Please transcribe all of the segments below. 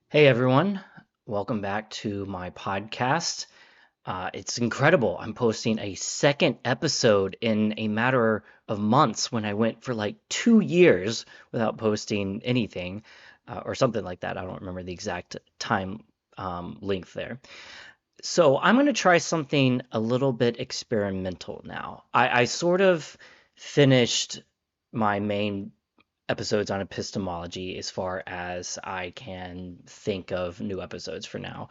Hey everyone, welcome back to my podcast. It's incredible. I'm posting a second episode in a matter of months when I went for like 2 years without posting anything or something like that. I don't remember the exact time length there. So I'm going to try something a little bit experimental now. I sort of finished my main episodes on epistemology as far as I can think of new episodes for now.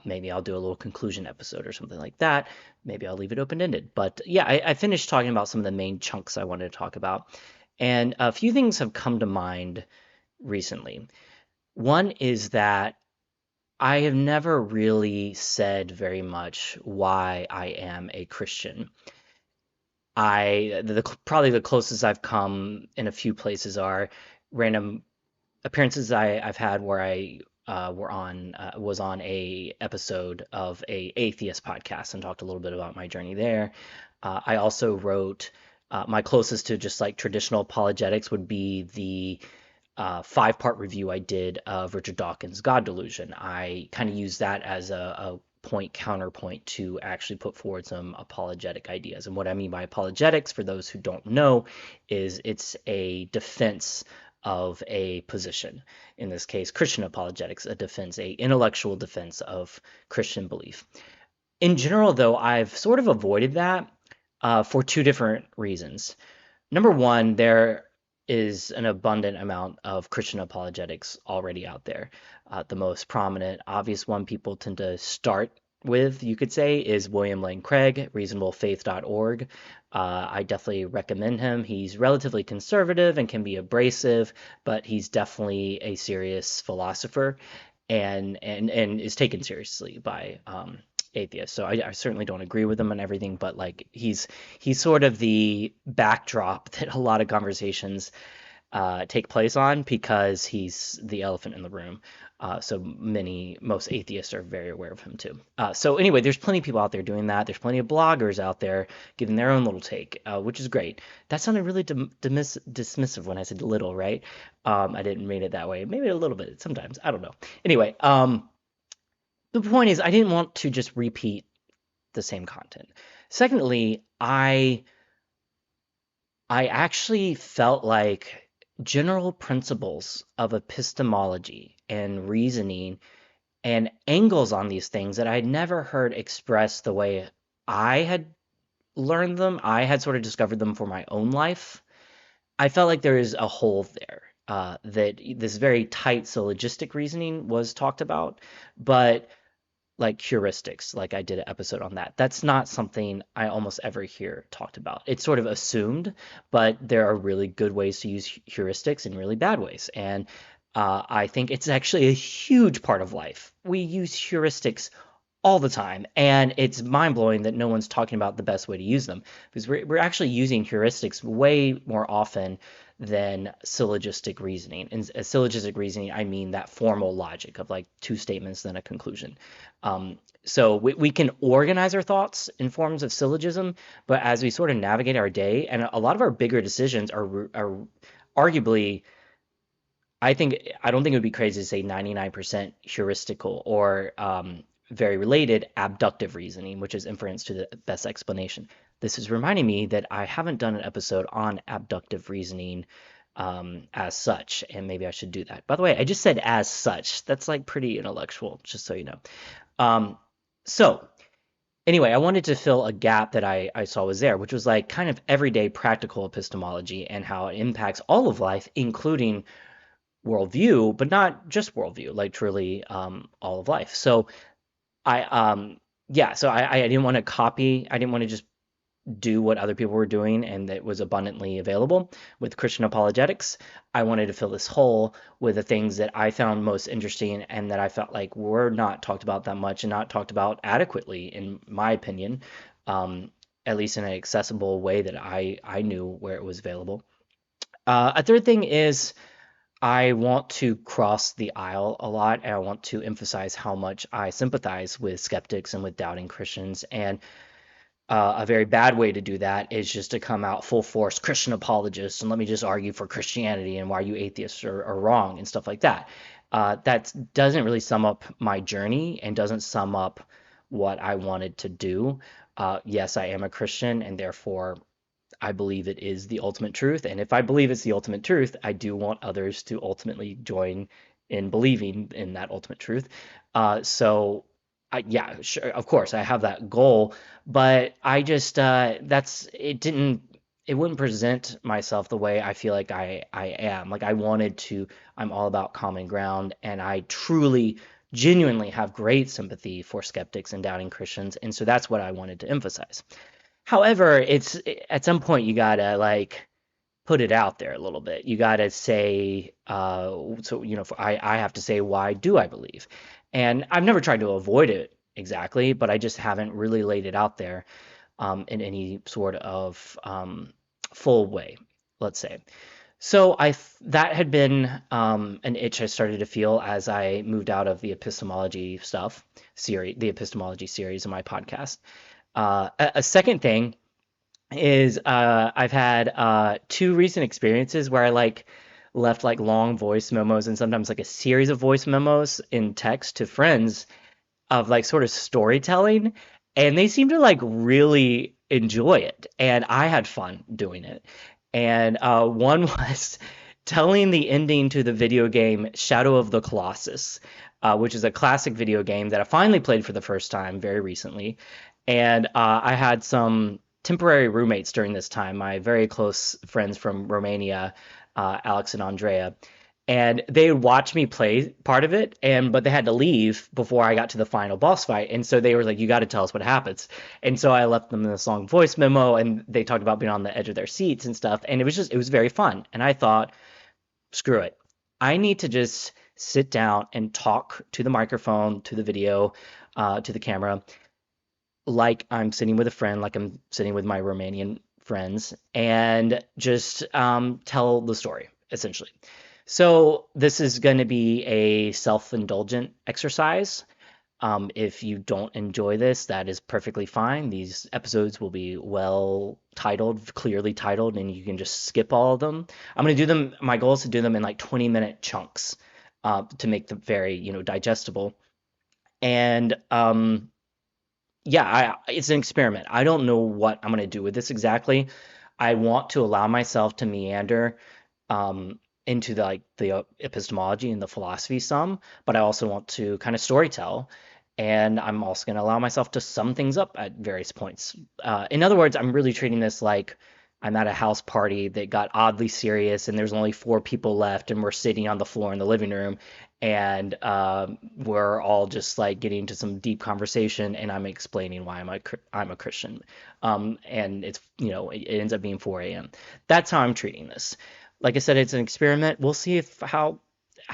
Maybe I'll do a little conclusion episode or something like that. Maybe I'll leave it open ended. But yeah, I finished talking about some of the main chunks I wanted to talk about. And a few things have come to mind recently. One is that I have never really said very much why I am a Christian. Probably the closest I've come in a few places are random appearances I've had where I was on a episode of a atheist podcast and talked a little bit about my journey there. I also wrote my closest to just like traditional apologetics would be the five-part review I did of Richard Dawkins' God Delusion. I kind of used that as a point counterpoint to actually put forward some apologetic ideas. And what I mean by apologetics, for those who don't know, is it's a defense of a position. In this case, Christian apologetics, a defense, a intellectual defense of Christian belief. In general, though, I've sort of avoided that for two different reasons. Number one, there is an abundant amount of Christian apologetics already out there. The most prominent, obvious one people tend to start with, you could say, is William Lane Craig, reasonablefaith.org. I definitely recommend him. He's relatively conservative and can be abrasive, but he's definitely a serious philosopher and is taken seriously by atheists. So I certainly don't agree with him on everything, but like he's sort of the backdrop that a lot of conversations take place on because he's the elephant in the room. So most atheists are very aware of him too. So anyway, there's plenty of people out there doing that. There's plenty of bloggers out there giving their own little take, which is great. That sounded really dismissive when I said little, right? I didn't mean it that way. Maybe a little bit sometimes. I don't know. Anyway, the point is, I didn't want to just repeat the same content. Secondly, I actually felt like general principles of epistemology and reasoning and angles on these things that I had never heard expressed the way I had learned them. I had sort of discovered them for my own life. I felt like there is a hole there. That this very tight syllogistic reasoning was talked about, but like heuristics, like I did an episode on that. That's not something I almost ever hear talked about. It's sort of assumed, but there are really good ways to use heuristics and really bad ways. And I think it's actually a huge part of life. We use heuristics all the time, and it's mind blowing that no one's talking about the best way to use them because we're actually using heuristics way more often than syllogistic reasoning. And syllogistic reasoning, I mean that formal logic of like two statements, then a conclusion. So we can organize our thoughts in forms of syllogism, but as we sort of navigate our day, and a lot of our bigger decisions are arguably, I don't think it would be crazy to say 99% heuristical or very related abductive reasoning, which is inference to the best explanation. This is reminding me that I haven't done an episode on abductive reasoning as such, and maybe I should do that. By the way, I just said as such. That's like pretty intellectual, just so you know. Um, so anyway, I wanted to fill a gap that I saw was there, which was like kind of everyday practical epistemology and how it impacts all of life, including worldview, but not just worldview, like truly all of life. So I yeah, so I didn't want to copy, I didn't want to just do what other people were doing and that was abundantly available with Christian apologetics. I wanted to fill this hole with the things that I found most interesting and that I felt like were not talked about that much and not talked about adequately, in my opinion, um, at least in an accessible way that I knew where it was available. A third thing is I want to cross the aisle a lot, and I want to emphasize how much I sympathize with skeptics and with doubting Christians. And A very bad way to do that is just to come out full force Christian apologist and let me just argue for Christianity and why you atheists are wrong and stuff like that. That doesn't really sum up my journey and doesn't sum up what I wanted to do. Yes, I am a Christian, and therefore I believe it is the ultimate truth. And if I believe it's the ultimate truth, I do want others to ultimately join in believing in that ultimate truth. So, yeah, sure, of course, I have that goal, but I just it wouldn't present myself the way I feel like I am. Like I wanted to, I'm all about common ground, and I truly, genuinely have great sympathy for skeptics and doubting Christians, and so that's what I wanted to emphasize. However, it's at some point you gotta like put it out there a little bit. You gotta say, so I have to say why do I believe, and I've never tried to avoid it exactly, but I just haven't really laid it out there in any sort of full way, let's say. So that had been an itch I started to feel as I moved out of the epistemology stuff series, the epistemology series of my podcast. A second thing is I've had two recent experiences where I like left like long voice memos and sometimes like a series of voice memos in text to friends of like sort of storytelling, and they seem to like really enjoy it, and I had fun doing it. And one was telling the ending to the video game Shadow of the Colossus, which is a classic video game that I finally played for the first time very recently. And I had some temporary roommates during this time, my very close friends from Romania, Alex and Andrea, and they would watch me play part of it, and but they had to leave before I got to the final boss fight, and so they were like, "You got to tell us what happens." And so I left them this long voice memo, and they talked about being on the edge of their seats and stuff, and it was very fun. And I thought, screw it, I need to just sit down and talk to the microphone, to the video, to the camera, like I'm sitting with a friend, like I'm sitting with my Romanian friends, and just tell the story, essentially. So this is going to be a self-indulgent exercise. If you don't enjoy this, that is perfectly fine. These episodes will be well titled, clearly titled, and you can just skip all of them. I'm going to do them, my goal is to do them in like 20-minute chunks to make them very, digestible. And yeah, it's an experiment. I don't know what I'm going to do with this exactly. I want to allow myself to meander into the epistemology and the philosophy some, but I also want to kind of storytell, and I'm also going to allow myself to sum things up at various points. In other words, I'm really treating this like I'm at a house party that got oddly serious, and there's only four people left, and we're sitting on the floor in the living room, and we're all just like getting into some deep conversation, and I'm explaining why I'm a Christian, and it's it ends up being 4 a.m. That's how I'm treating this. Like I said, it's an experiment. We'll see if how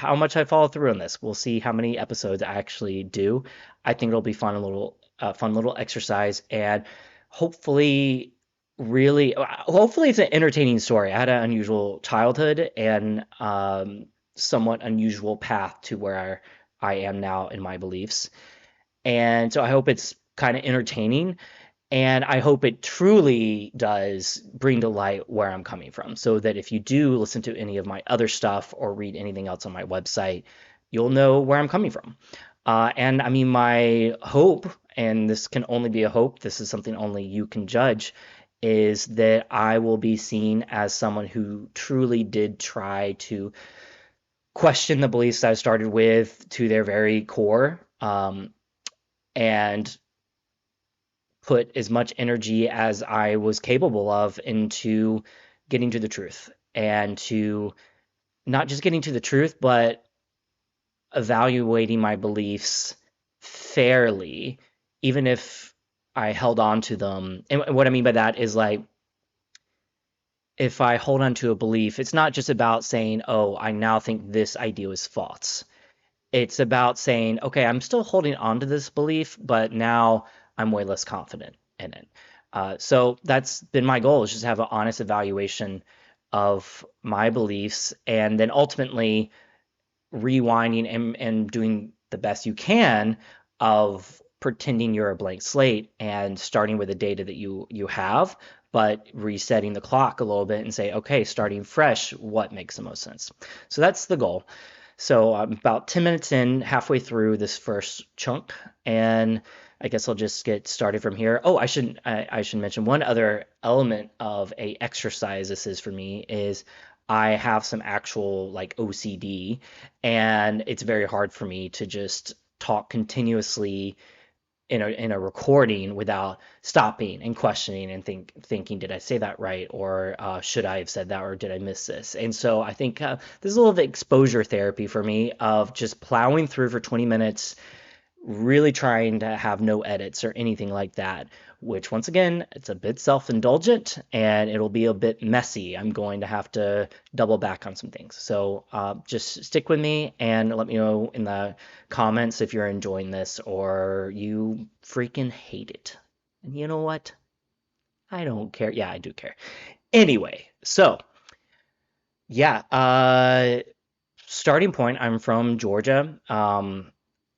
much I follow through on this. We'll see how many episodes I actually do. I think it'll be fun little exercise, and hopefully, hopefully it's an entertaining story. I had an unusual childhood and somewhat unusual path to where I am now in my beliefs, and so I hope it's kind of entertaining. And I hope it truly does bring to light where I'm coming from, so that if you do listen to any of my other stuff or read anything else on my website, you'll know where I'm coming from. And I mean, my hope, and this can only be a hope, this is something only you can judge, is that I will be seen as someone who truly did try to question the beliefs that I started with to their very core, and put as much energy as I was capable of into getting to the truth, and to not just getting to the truth, but evaluating my beliefs fairly, even if I held on to them. And what I mean by that is like, if I hold on to a belief, it's not just about saying, oh, I now think this idea is false. It's about saying, okay, I'm still holding on to this belief, but now I'm way less confident in it. So that's been my goal, is just have an honest evaluation of my beliefs, and then ultimately rewinding and doing the best you can of pretending you're a blank slate and starting with the data that you have, but resetting the clock a little bit and say, okay, starting fresh, what makes the most sense? So that's the goal. So I'm about 10 minutes in, halfway through this first chunk, and I guess I'll just get started from here. Oh, I should mention one other element of a exercise this is for me is I have some actual like OCD, and it's very hard for me to just talk continuously in a recording without stopping and questioning and thinking, did I say that right, or should I have said that, or did I miss this? And so I think this is a little bit exposure therapy for me of just plowing through for 20 minutes, really trying to have no edits or anything like that, which once again, it's a bit self-indulgent and it'll be a bit messy. I'm going to have to double back on some things. So just stick with me and let me know in the comments if you're enjoying this or you freaking hate it. And you know what? I don't care. Yeah, I do care. Anyway, so yeah, starting point, I'm from Georgia.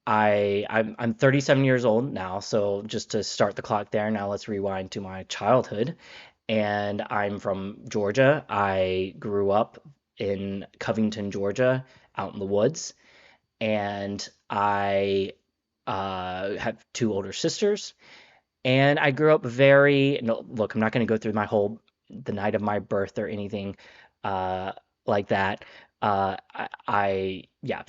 I'm 37 years old now, so just to start the clock there, now let's rewind to my childhood. And I'm from Georgia. I grew up in Covington, Georgia, out in the woods, and I have two older sisters. And I grew up very, no, look, I'm not going to go through the night of my birth or anything uh, like that. Yeah,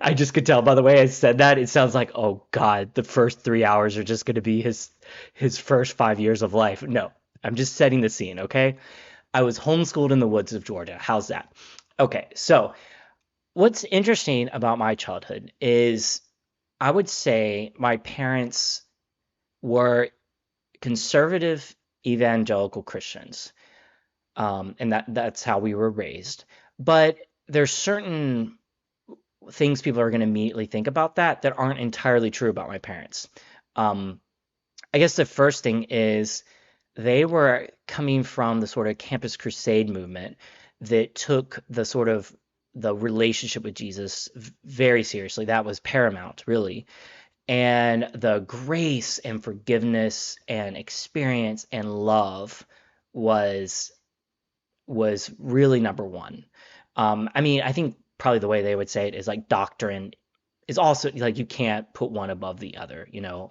I just could tell by the way I said that. It sounds like, oh God, the first 3 hours are just going to be his first 5 years of life. No, I'm just setting the scene, okay? I was homeschooled in the woods of Georgia. How's that? Okay, so what's interesting about my childhood is I would say my parents were conservative evangelical Christians, and that's how we were raised. But there's certain things people are going to immediately think about that aren't entirely true about my parents. Um, I guess the first thing is they were coming from the sort of Campus Crusade movement that took the relationship with Jesus very seriously. That was paramount, really. And the grace and forgiveness and experience and love was was really number one. I mean, I think probably the way they would say it is like doctrine is also like you can't put one above the other, you know.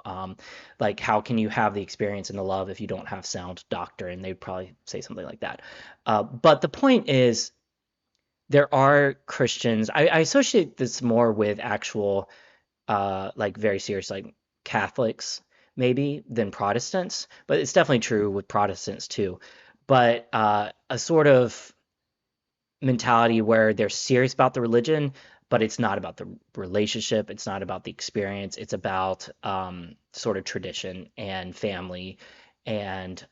Like how can you have the experience and the love if you don't have sound doctrine? They'd probably say something like that. But the point is, there are Christians. I associate this more with actual like very serious like Catholics maybe than Protestants, but it's definitely true with Protestants too. But a sort of mentality where they're serious about the religion, but it's not about the relationship, it's not about the experience, it's about sort of tradition and family and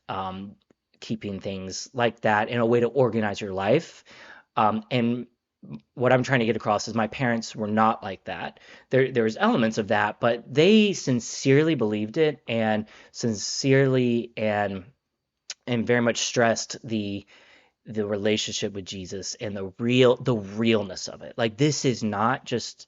keeping things like that in a way to organize your life. And what I'm trying to get across is my parents were not like that. There was elements of that, but they sincerely believed it and sincerely and very much stressed the relationship with Jesus and the realness of it. Like this is not just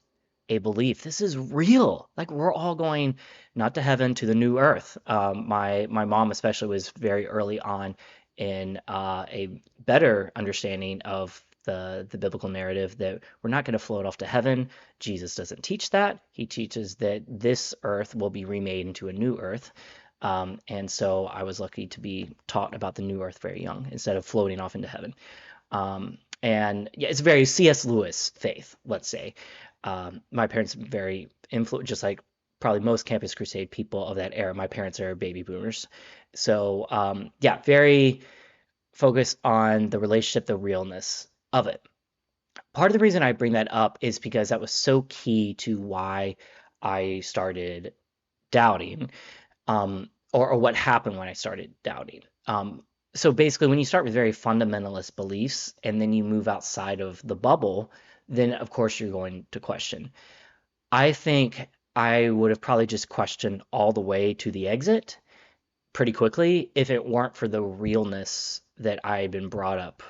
a belief. This is real. Like we're all going not to heaven, to the new earth. My mom especially was very early on in a better understanding of the biblical narrative that we're not going to float off to heaven. Jesus doesn't teach that. He teaches that this earth will be remade into a new earth. And so I was lucky to be taught about the new earth very young instead of floating off into heaven. And yeah, it's very C.S. Lewis faith, let's say. My parents very influenced, just like probably most Campus Crusade people of that era. My parents are baby boomers. So yeah, very focused on the relationship, the realness of it. Part of the reason I bring that up is because that was so key to why I started doubting, or what happened when I started doubting. So basically, when you start with very fundamentalist beliefs and then you move outside of the bubble, then of course you're going to question. I think I would have probably just questioned all the way to the exit pretty quickly if it weren't for the realness that I had been brought up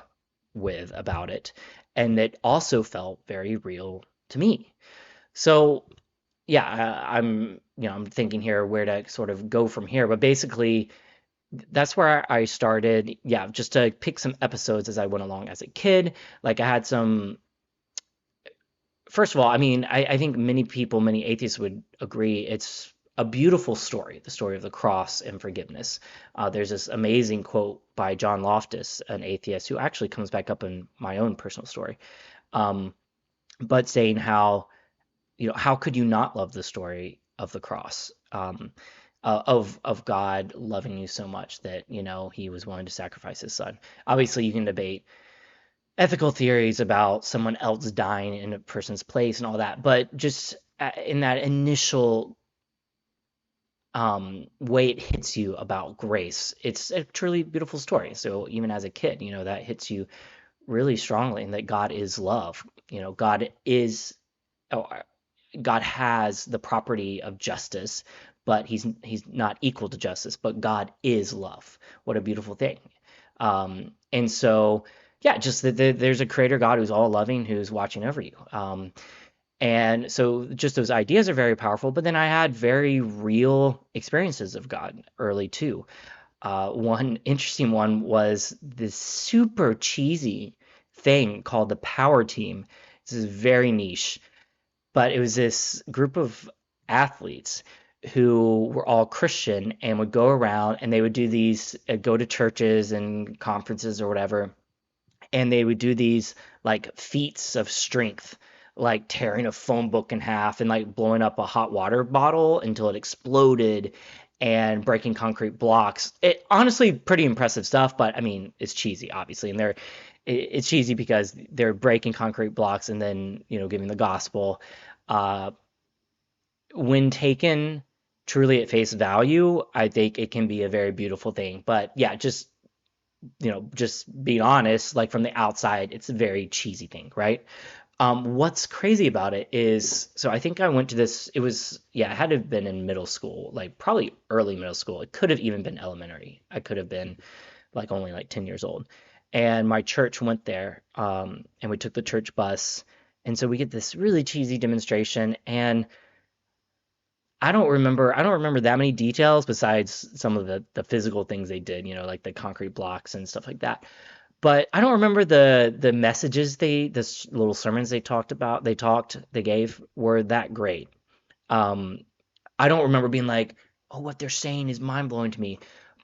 with about it, and that also felt very real to me. So yeah, I'm thinking here where to sort of go from here, but basically that's where I started. Yeah, just to pick some episodes as I went along as a kid. Like I had some. First of all, I mean, I think many people, many atheists would agree it's a beautiful story, the story of the cross and forgiveness. There's this amazing quote by John Loftus, an atheist, who actually comes back up in my own personal story, um, but saying how, how could you not love the story of the cross, of God loving you so much that, he was willing to sacrifice his son. Obviously, you can debate ethical theories about someone else dying in a person's place and all that, but just in that initial way it hits you about grace, it's a truly beautiful story. So even as a kid, that hits you really strongly, and that God is love. God is, oh, God has the property of justice, but he's not equal to justice. But God is love. What a beautiful thing. And so, yeah, just that there's a creator God who's all loving, who's watching over you. And so, just those ideas are very powerful. But then I had very real experiences of God early too. One interesting one was this super cheesy thing called the Power Team. This is very niche, but it was this group of athletes who were all Christian and would go around and they would do these, go to churches and conferences or whatever, and they would do these like feats of strength, like tearing a phone book in half and like blowing up a hot water bottle until it exploded and breaking concrete blocks. It honestly pretty impressive stuff, but I mean, it's cheesy obviously, and it's cheesy because they're breaking concrete blocks and then, giving the gospel. Uh, when taken truly at face value, I think it can be a very beautiful thing. But yeah, just being honest, like from the outside, it's a very cheesy thing, right? What's crazy about it is, so I think I went to this, it was, yeah, it had to have been in middle school, like probably early middle school. It could have even been elementary. I could have been like only like 10 years old. And my church went there, and we took the church bus. And so we get this really cheesy demonstration, and I don't remember that many details besides some of the physical things they did, like the concrete blocks and stuff like that. But I don't remember the messages little sermons they gave were that great. Um, I don't remember being like, oh, what they're saying is mind blowing to me.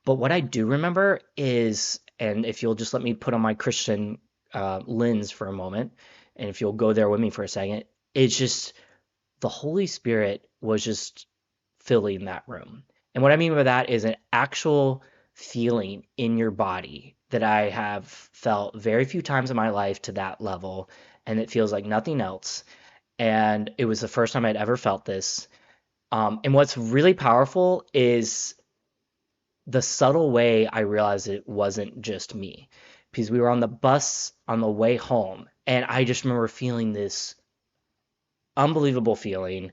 But what I do remember is, and if you'll just let me put on my Christian lens for a moment, and if you'll go there with me for a second, it's just the Holy Spirit was just filling that room. And what I mean by that is an actual feeling in your body that I have felt very few times in my life to that level, and it feels like nothing else. And it was the first time I'd ever felt this. And what's really powerful is the subtle way I realized it wasn't just me, because we were on the bus on the way home, and I just remember feeling this unbelievable feeling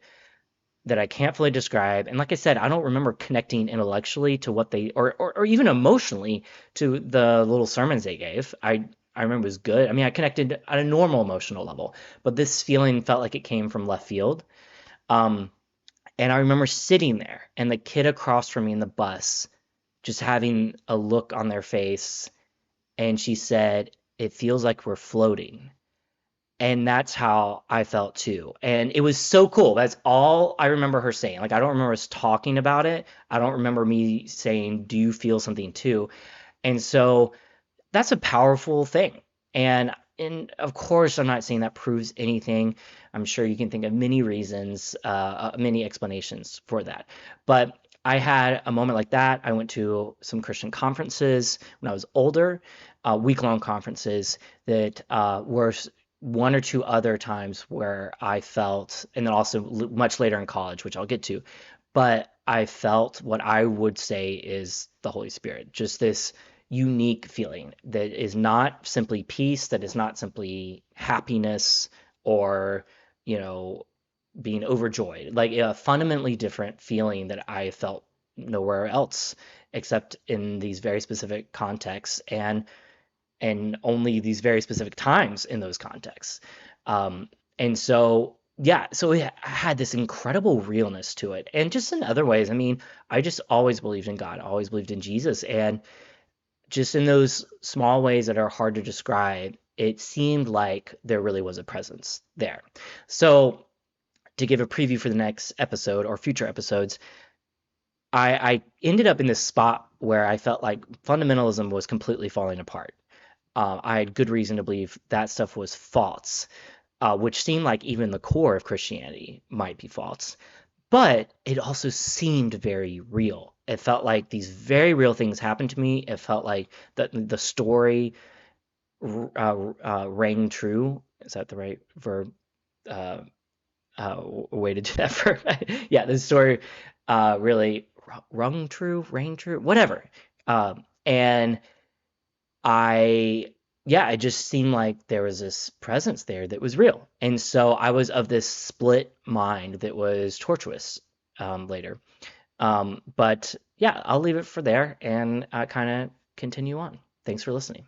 that I can't fully describe. And like I said, I don't remember connecting intellectually to what they or even emotionally to the little sermons they gave. I remember it was good. I mean, I connected at a normal emotional level, but this feeling felt like it came from left field. Um, and I remember sitting there and the kid across from me in the bus just having a look on their face, and she said, "It feels like we're floating." And that's how I felt too. And it was so cool. That's all I remember her saying. Like, I don't remember us talking about it. I don't remember me saying, "Do you feel something too?" And so that's a powerful thing. And of course, I'm not saying that proves anything. I'm sure you can think of many reasons, many explanations for that. But I had a moment like that. I went to some Christian conferences when I was older, week-long conferences that were one or two other times where I felt, and then also much later in college, which I'll get to, but I felt what I would say is the Holy Spirit, just this unique feeling that is not simply peace, that is not simply happiness or, you know, being overjoyed, like a fundamentally different feeling that I felt nowhere else except in these very specific contexts and only these very specific times in those contexts. And so yeah, so it had this incredible realness to it. And just in other ways, I mean, I just always believed in God, always believed in Jesus. And just in those small ways that are hard to describe, it seemed like there really was a presence there. So, to give a preview for the next episode or future episodes, I ended up in this spot where I felt like fundamentalism was completely falling apart. I had good reason to believe that stuff was false, which seemed like even the core of Christianity might be false. But it also seemed very real. It felt like these very real things happened to me. It felt like the story rang true. Is that the right verb? Uh, Way to do that verb? Yeah, the story really rang true, whatever. And I, yeah, it just seemed like there was this presence there that was real. And so I was of this split mind that was tortuous later. But yeah, I'll leave it for there and kind of continue on. Thanks for listening.